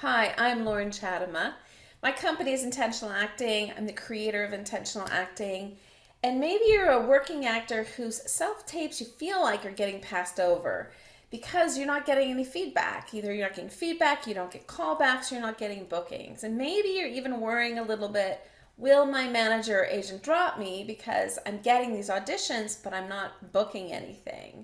Hi, I'm Loren. My company is Intentional Acting. I'm the creator of Intentional Acting. And maybe you're a working actor whose self-tapes you feel like are getting passed over because you're not getting any feedback. Either you're not getting feedback, you don't get callbacks, you're not getting bookings. And maybe you're even worrying a little bit, will my manager or agent drop me because I'm getting these auditions, but I'm not booking anything?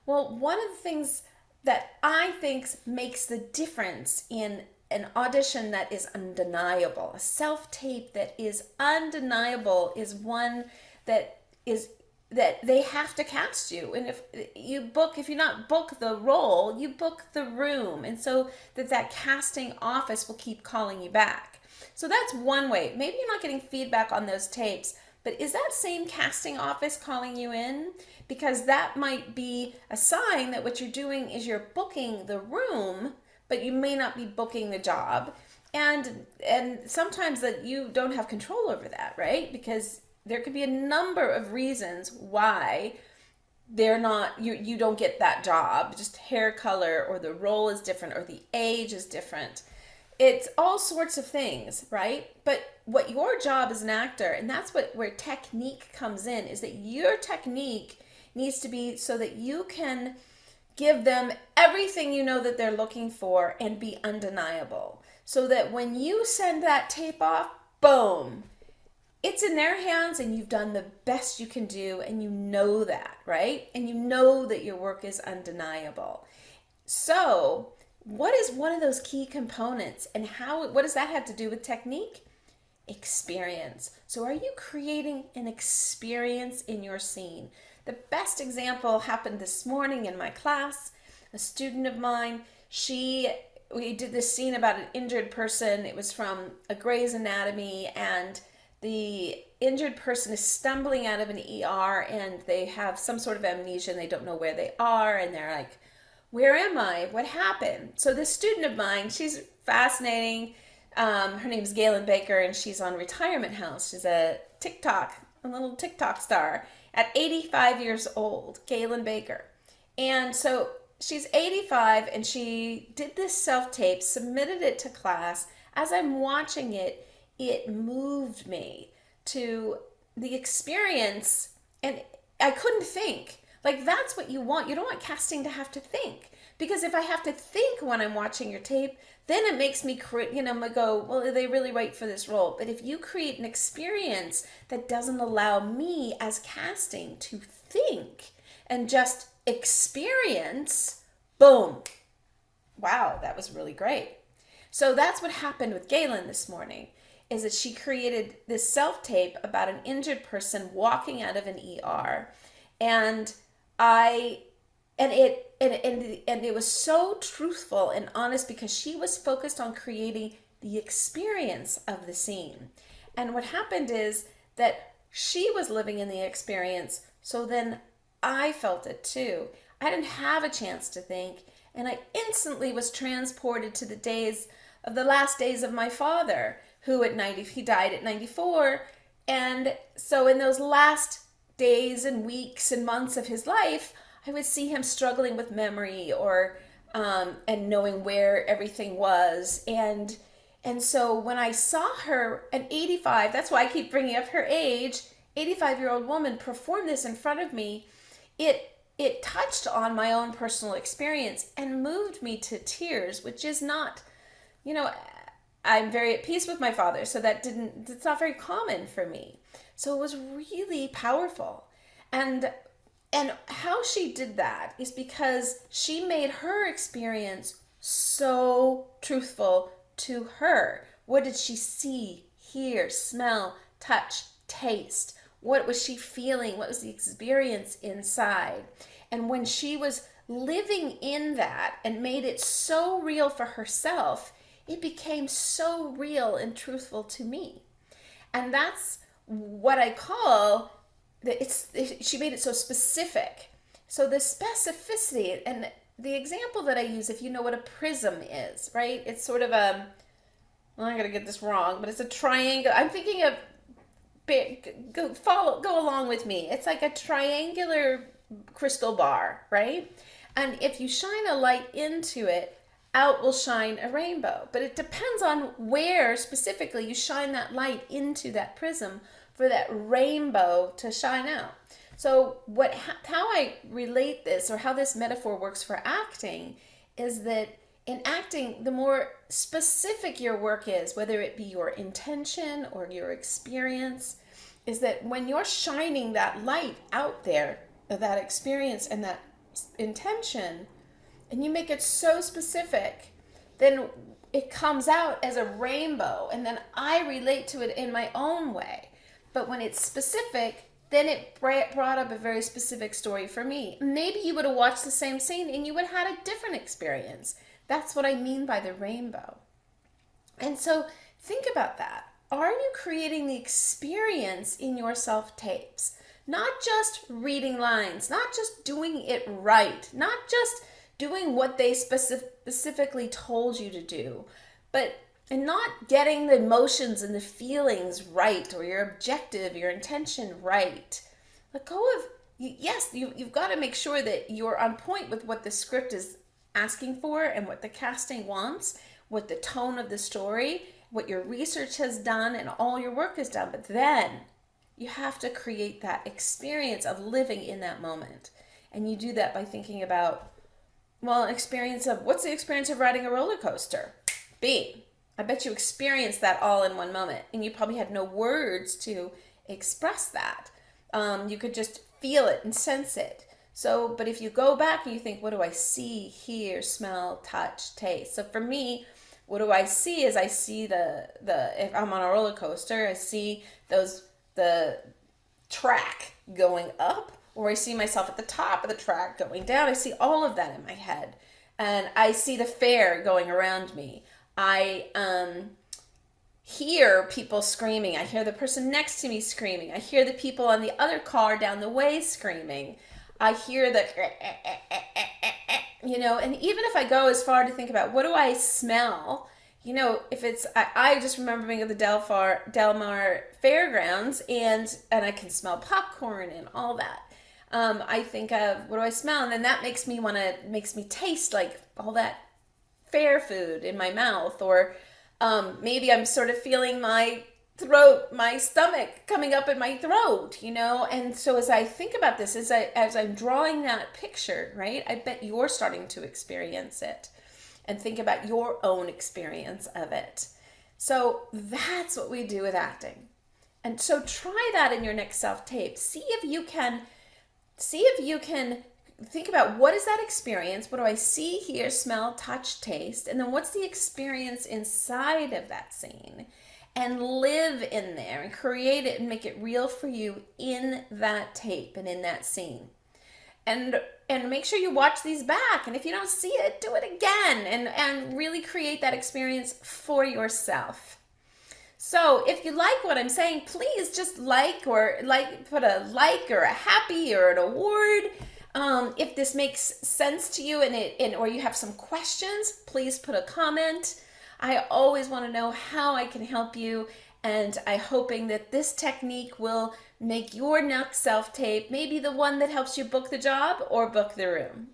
Well, one of the things that I think makes the difference in an audition that is undeniable, a self-tape that is undeniable, is one that is that they have to cast you. And if you not book the role, you book the room. And so that casting office will keep calling you back. So that's one way. Maybe you're not getting feedback on those tapes, but is that same casting office calling you in? Because that might be a sign that what you're doing is you're booking the room, but you may not be booking the job. And sometimes that you don't have control over that, right? Because there could be a number of reasons why you don't get that job. Just hair color, or the role is different, or the age is different. It's all sorts of things, right? But what your job as an actor, and that's where technique comes in, is that your technique needs to be so that you can give them everything you know that they're looking for and be undeniable. So that when you send that tape off, boom, it's in their hands and you've done the best you can do, and you know that, right? And you know that your work is undeniable. So, what is one of those key components, and what does that have to do with technique? Experience. So are you creating an experience in your scene? The best example happened this morning in my class. A student of mine, we did this scene about an injured person. It was from a Grey's Anatomy, and the injured person is stumbling out of an ER, and they have some sort of amnesia and they don't know where they are, and they're like, where am I? What happened? So this student of mine, she's fascinating. Her name is Galen Baker, and she's on Retirement House. She's a little TikTok star at 85 years old, Galen Baker. And so she's 85, and she did this self-tape, submitted it to class. As I'm watching it, it moved me to the experience, and I couldn't think. Like, that's what you want. You don't want casting to have to think. Because if I have to think when I'm watching your tape, then it makes me, go, well, are they really right for this role? But if you create an experience that doesn't allow me as casting to think and just experience, boom. Wow, that was really great. So that's what happened with Galen this morning, is that she created this self-tape about an injured person walking out of an ER. And I and it was so truthful and honest because she was focused on creating the experience of the scene. And what happened is that she was living in the experience, so then I felt it too. I didn't have a chance to think, and I instantly was transported to the last days of my father, who he died at 94. And so in those last days and weeks and months of his life, I would see him struggling with memory, or and knowing where everything was. And so when I saw her, an 85, that's why I keep bringing up her age, 85-year-old woman perform this in front of me, it touched on my own personal experience and moved me to tears, which is not, I'm very at peace with my father, so it's not very common for me. So it was really powerful. And how she did that is because she made her experience so truthful to her. What did she see, hear, smell, touch, taste? What was she feeling? What was the experience inside? And when she was living in that and made it so real for herself, it became so real and truthful to me. And that's what I call she made it so specific. So the specificity, and the example that I use, if you know what a prism is, right? It's sort of well, I'm gonna get this wrong, but it's a triangle. I'm thinking of go along with me. It's like a triangular crystal bar, right? And if you shine a light into it, out will shine a rainbow. But it depends on where specifically you shine that light into that prism for that rainbow to shine out. So how I relate this, or how this metaphor works for acting, is that in acting, the more specific your work is, whether it be your intention or your experience, is that when you're shining that light out there, that experience and that intention, and you make it so specific, then it comes out as a rainbow, and then I relate to it in my own way. But when it's specific, then it brought up a very specific story for me. Maybe you would have watched the same scene and you would have had a different experience. That's what I mean by the rainbow. And so think about that. Are you creating the experience in your self-tapes? Not just reading lines, not just doing it right, not just doing what they specifically told you to do, and not getting the emotions and the feelings right, or your objective, your intention right. Let go of, yes, you've got to make sure that you're on point with what the script is asking for and what the casting wants, what the tone of the story, what your research has done, and all your work has done. But then you have to create that experience of living in that moment. And you do that by thinking about, well, what's the experience of riding a roller coaster? B. I bet you experienced that all in one moment, and you probably had no words to express that. You could just feel it and sense it. So, but if you go back and you think, what do I see, hear, smell, touch, taste? So for me, what do I see is I see if I'm on a roller coaster, I see the track going up, or I see myself at the top of the track going down. I see all of that in my head. And I see the fair going around me. I hear people screaming. I hear the person next to me screaming. I hear the people on the other car down the way screaming. I hear the, and even if I go as far to think about what do I smell, if it's, I just remember being at the Del Mar Fairgrounds, and I can smell popcorn and all that. I think of, what do I smell? And then that makes me taste like all that fair food in my mouth. Or maybe I'm sort of feeling my stomach coming up in my throat, And so as I think about this, as I'm drawing that picture, right, I bet you're starting to experience it and think about your own experience of it. So that's what we do with acting. And so try that in your next self-tape. See if you can think about, what is that experience? What do I see, hear, smell, touch, taste? And then what's the experience inside of that scene? And live in there and create it and make it real for you in that tape and in that scene. And make sure you watch these back. And if you don't see it, do it again and really create that experience for yourself. So if you like what I'm saying, please just put a like or a happy or an award. If this makes sense to you or you have some questions, please put a comment. I always want to know how I can help you, and I'm hoping that this technique will make your next self-tape maybe the one that helps you book the job or book the room.